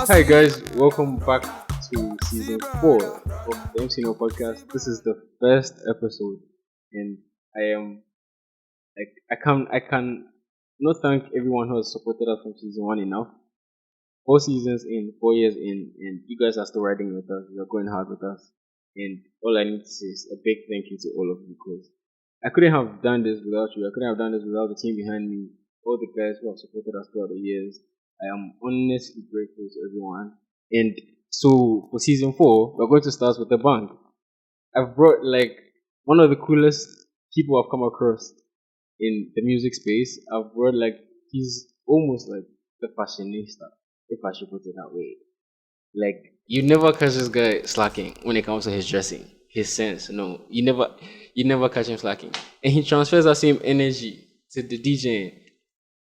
Hi guys, welcome back to season 4 of the Nel Podcast. This is the first episode, and I am like I can not thank everyone who has supported us from season 1 enough. 4 seasons in, 4 years in, and you guys are still riding with us. You're going hard with us, and all I need to say is a big thank you to all of you because I couldn't have done this without you. I couldn't have done this without the team behind me, all the guys who have supported us throughout the years. I am honestly grateful to everyone. And so for season 4, we're going to start with the bang. I've brought like one of the coolest people I've come across in the music space. I've brought like he's almost like the fashionista, if I should put it that way. Like you never catch this guy slacking when it comes to his dressing, his sense. No, you never catch him slacking, and he transfers that same energy to the DJing.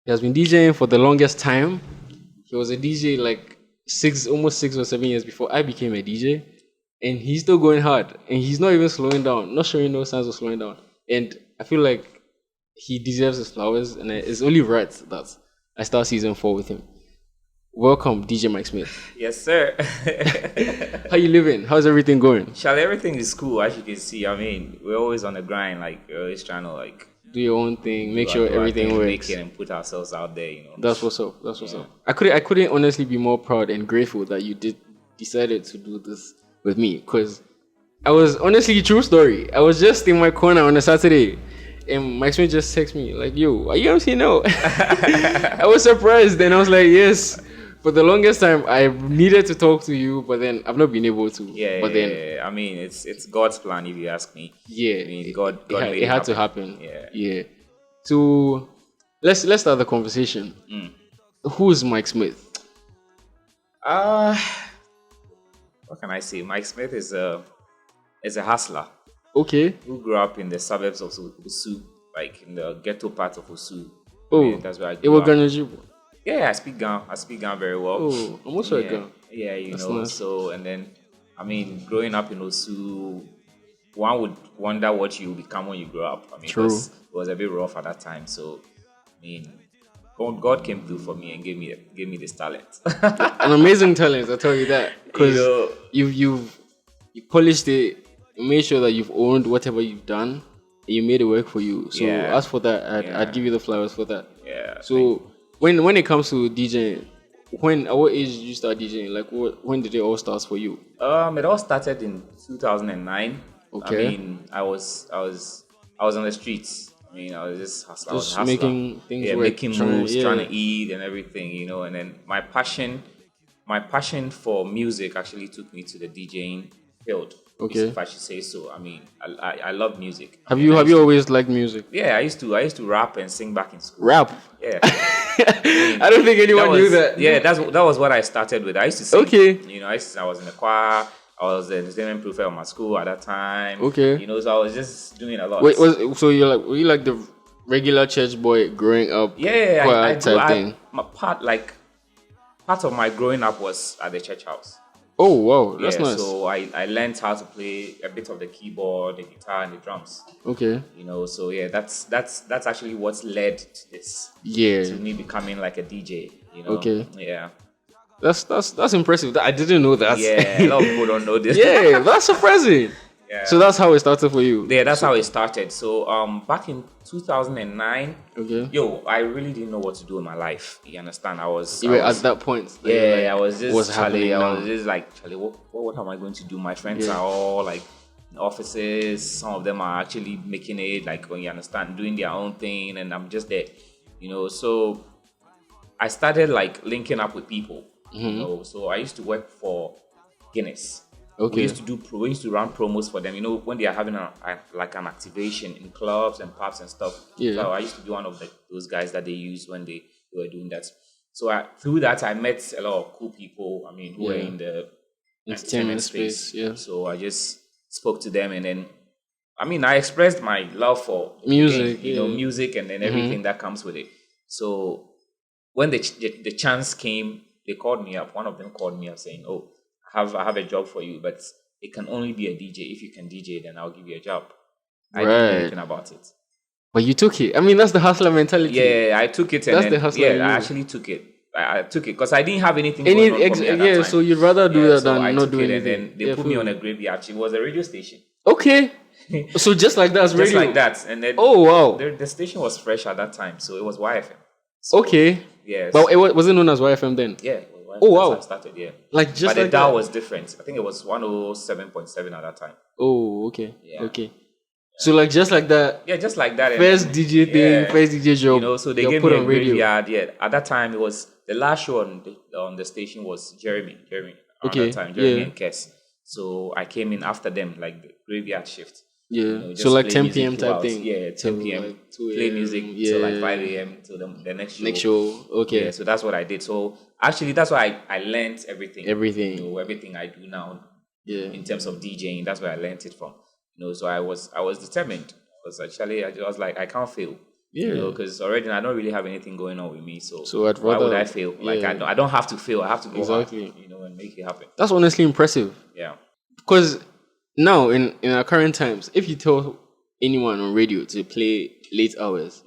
He has been DJing for the longest time. He was a DJ like almost 6 or 7 years before I became a DJ, and he's still going hard, and he's not even slowing down, not showing no signs of slowing down. And I feel like he deserves his flowers, and it's only right that I start season 4 with him. Welcome, DJ Mike Smith. Yes, sir. How you living? How's everything going? Charlie, everything is cool, as you can see. I mean, we're always on the grind, like we're always trying to like do your own thing, make sure everything works. Make it and put ourselves out there, you know. That's what's up. That's what's up. I couldn't honestly be more proud and grateful that you decided to do this with me, because I was honestly, true story. I was just in my corner on a Saturday, and Mike Smith just texted me like, "Yo, are you MC now?" I was surprised, and I was like, "Yes." For the longest time, I needed to talk to you, but then I've not been able to. Yeah. I mean, it's God's plan, if you ask me. Yeah. I mean, God it had to happen. Yeah. So let's start the conversation. Who's Mike Smith? What can I say? Mike Smith is a hustler. Okay. Who grew up in the suburbs of Usu, like in the ghetto part of Usu. Oh, I mean, that's where I grew up. Yeah, I speak Ghana very well. Oh, I'm also a Ghana. Yeah, That's know. Nice. So, and then, I mean, growing up in Osu, one would wonder what you become when you grow up. I mean, True. It was a bit rough at that time. So, I mean, God came through for me and gave me this talent. An amazing talent, I tell you that, because you polished it, you made sure that you've owned whatever you've done, and you made it work for you. So, as for that, I'd give you the flowers for that. Yeah. So. When it comes to DJing, at what age did you start DJing? Like, when did it all start for you? It all started in 2009. Okay. I mean, I was on the streets. I mean, I was just hustling. Making things work. Making moves, trying to eat and everything, you know. And then my passion for music actually took me to the DJing field. Okay. If I should say so. I mean, I love music. Have you always liked music? Yeah, I used to rap and sing back in school. Rap? Yeah. I don't think anyone knew that. Yeah, that was what I started with. I used to sing. Okay. You know, I was in the choir. I was the entertainment prefect of my school at that time. Okay. You know, so I was just doing a lot. Wait, were you like the regular church boy growing up? Yeah, choir type thing? Part of my growing up was at the church house. Oh wow, that's nice. So I learned how to play a bit of the keyboard, the guitar, and the drums. Okay. You know, so yeah, that's actually what's led to this. Yeah. To me becoming like a DJ. You know. Okay. Yeah. That's impressive. I didn't know that. Yeah, a lot of people don't know this. Yeah, that's surprising. Yeah. So that's how it started for you. Yeah, that's how it started. So back in 2009, I really didn't know what to do in my life. You understand? I was at that point. I was just what's happening now? I was just like, Charlie, what am I going to do? My friends are all like in offices. Some of them are actually making it, like, when you understand, doing their own thing, and I'm just there. You know, so I started like linking up with people. You know, so I used to work for Guinness. Okay. We used to run promos for them. You know, when they are having an activation in clubs and pubs and stuff. Yeah. So I used to be one of those guys that they used when they were doing that. So through that, I met a lot of cool people. I mean, who were in the entertainment space. Yeah. So I just spoke to them, and then, I mean, I expressed my love for music. Music, and then everything that comes with it. So when the chance came, they called me up. One of them called me up saying, "Oh, I have a job for you, but it can only be a DJ. If you can DJ, then I'll give you a job." I didn't know anything about it. But you took it. I mean, that's the hustler mentality. Yeah, I took it. That's the hustler. Yeah, I actually took it. I took it because I didn't have anything going on for me at that time. So you'd rather do that so than I not took do it, anything. and then they put me on a graveyard shift. It was a radio station. Okay. So just like that, Just radio. like that, and then Oh wow. the station was fresh at that time, so it was YFM. So, Okay. Yes. But was it known as YFM then? Yeah. Oh wow. That's how I started. Yeah. Like just but like the dial that. was different. I think it was 107.7 at that time. Oh okay. Yeah. Okay. So like just like that. Yeah, just like that. First DJ thing, first DJ job. So they gave me a graveyard. Yeah. At that time, it was the last show on the station was Jeremy. At that time, Jeremy and Kes. So I came in after them, like the graveyard shift. Yeah. So like 10 p.m. type throughout. thing. Yeah, 10 p.m. Like 2 play music till like 5 a.m. till the next show. Next show. Okay. Yeah. So that's what I did. So actually, that's why I learned everything. Everything. Everything I do now. Yeah. In terms of DJing, that's where I learned it from. So I was determined. Because actually, I was like, I can't fail. Yeah. Because already I don't really have anything going on with me. So I'd rather, why would I fail? Like I don't have to fail. I have to go hard, and make it happen. That's honestly impressive. Yeah. Because now in our current times, if you tell anyone on radio to play late hours,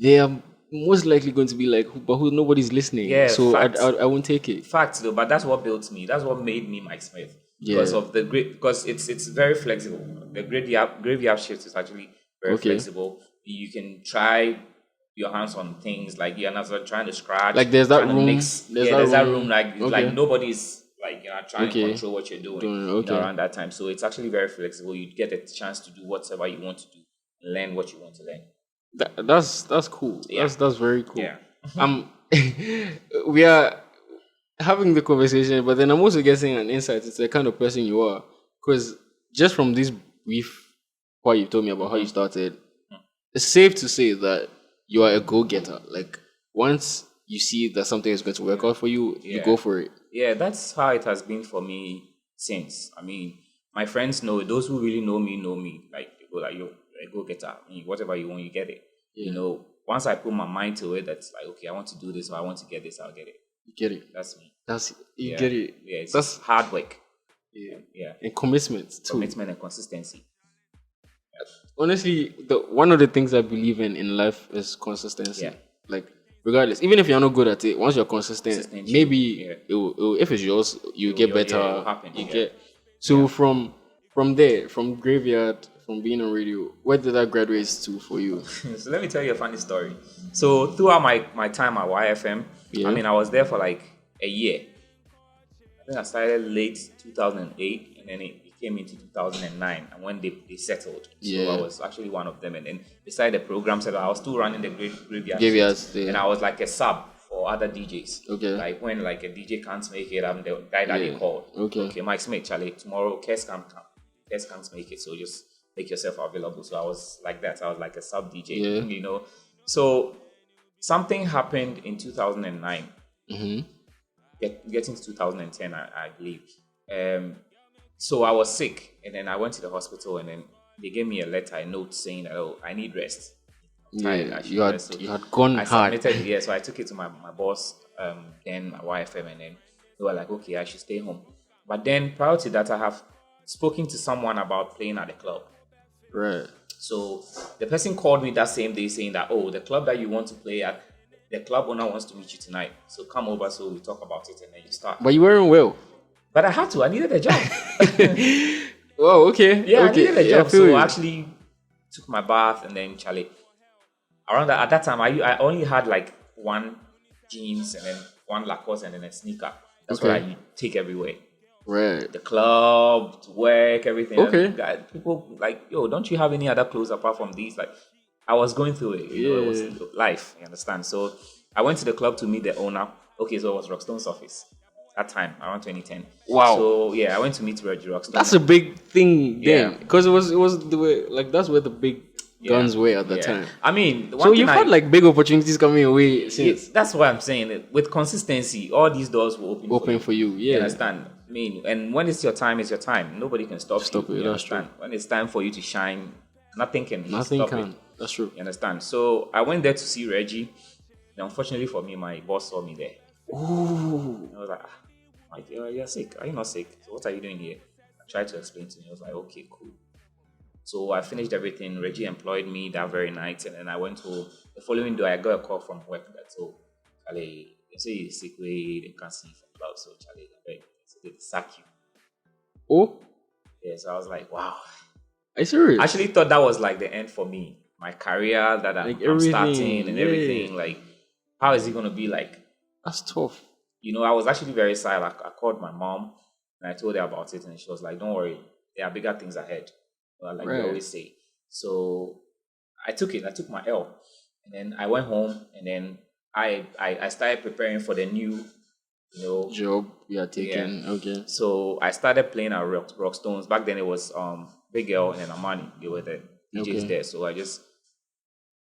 they are most likely going to be like, but nobody's listening. Yeah. So I won't take it. Facts though, but that's what built me. That's what made me Mike Smith. Because of because it's very flexible. The graveyard shift is actually very flexible. You can try your hands on things like you're not trying to scratch. Like there's that room. There's that room. Like nobody's like trying to control what you're doing around that time. So it's actually very flexible. You get a chance to do whatever you want to do, and learn what you want to learn. That's cool. Yeah. That's very cool. Yeah. We are having the conversation, but then I'm also getting an insight into the kind of person you are. Because just from this brief what you told me about how you started, it's safe to say that you are a go-getter. Like once you see that something is going to work out for you, you go for it. Yeah, that's how it has been for me since. I mean, my friends know, those who really know me. Like they go like, you're a go-getter. I mean, whatever you want, you get it. Yeah. Once I put my mind to it, that's like, okay, I want to do this or I want to get this, I'll get it. You get it. That's me. You get it. Yeah, that's hard work. Yeah. And commitment too. Commitment and consistency. Honestly, one of the things I believe in life is consistency. Yeah. Like regardless, even if you're not good at it, once you're consistent maybe if it's yours, you get better. Yeah, it will happen. So from there, from graveyard, from being on radio, where did that graduate to for you? So let me tell you a funny story. So throughout my time at YFM, I mean, I was there for like a year. I think I started late 2008, and then it came into 2009, and when they settled. So I was actually one of them, and then beside the program settled, I was still running the graveyards, and I was like a sub for other DJs. Okay. Like when like a DJ can't make it, I'm the guy that they called. Okay, Mike Smith, Charlie, tomorrow Kes can't make it, so just make yourself available. So I was like that. I was like a sub DJ, So something happened in 2009. Getting to 2010, I believe. So I was sick, and then I went to the hospital, and then they gave me a note saying that, I need rest. You had gone hard. So I took it to my boss, then my YFM, and then they were like, okay, I should stay home. But then prior to that, I have spoken to someone about playing at the club. Right. So the person called me that same day saying that, the club that you want to play at, the club owner wants to meet you tonight. So come over so we talk about it and then you start. But you weren't well. But I had to. I needed a job. Oh, okay. Yeah, I needed a job. So I actually took my bath and then Charlie. At that time, I only had like one jeans and then one Lacoste and then a sneaker. That's what I take everywhere. Right. The club, to work, everything. Okay. And people like, don't you have any other clothes apart from these? Like, I was going through it. It was life. You understand? So I went to the club to meet the owner. Okay, so it was Rockstone's office. That time, around 2010. Wow. So I went to meet Reggie Rockstone. That's a big thing then, because it was the way, like that's where the big guns were at the time. I mean, so you've had like big opportunities coming your way since. That's what I'm saying. With consistency, all these doors will open for you. Yeah, you understand? I mean, and when it's your time, it's your time. Nobody can stop you. You understand? When it's time for you to shine, nothing can stop it. That's true. You understand? So I went there to see Reggie. And unfortunately for me, my boss saw me there. Ooh. I was like, you're sick. Are you not sick? So what are you doing here? I tried to explain to him. I was like, okay, cool. So I finished everything. Reggie employed me that very night. And then I went to the following day. I got a call from work that, they They say you sick way, they can't see from cloud, so Charlie, so they sack you. Oh, Yeah, so I was like, wow. are you serious? I actually thought that was like the end for me. My career that I'm, Like I'm everything, starting and yeah. everything. Like, how is it going to be like? That's tough. You know, I was actually very sad. I called my mom and I told her about it, and she was like, don't worry, there are bigger things ahead. Like we Right. always say. So I took it. I took my L. And then I went home, and then I started preparing for the new, Job you are taking. Okay. So I started playing at Rockstones. Back then it was Big L and Amani. They were the DJs there. So I just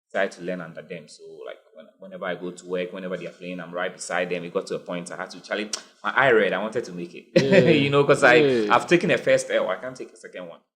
started to learn under them. So like whenever I go to work, whenever they are playing, I'm right beside them. It got to a point I had to Charlie. My eye read. I wanted to make it, Yeah. because I've taken a first L. I can't take a second one.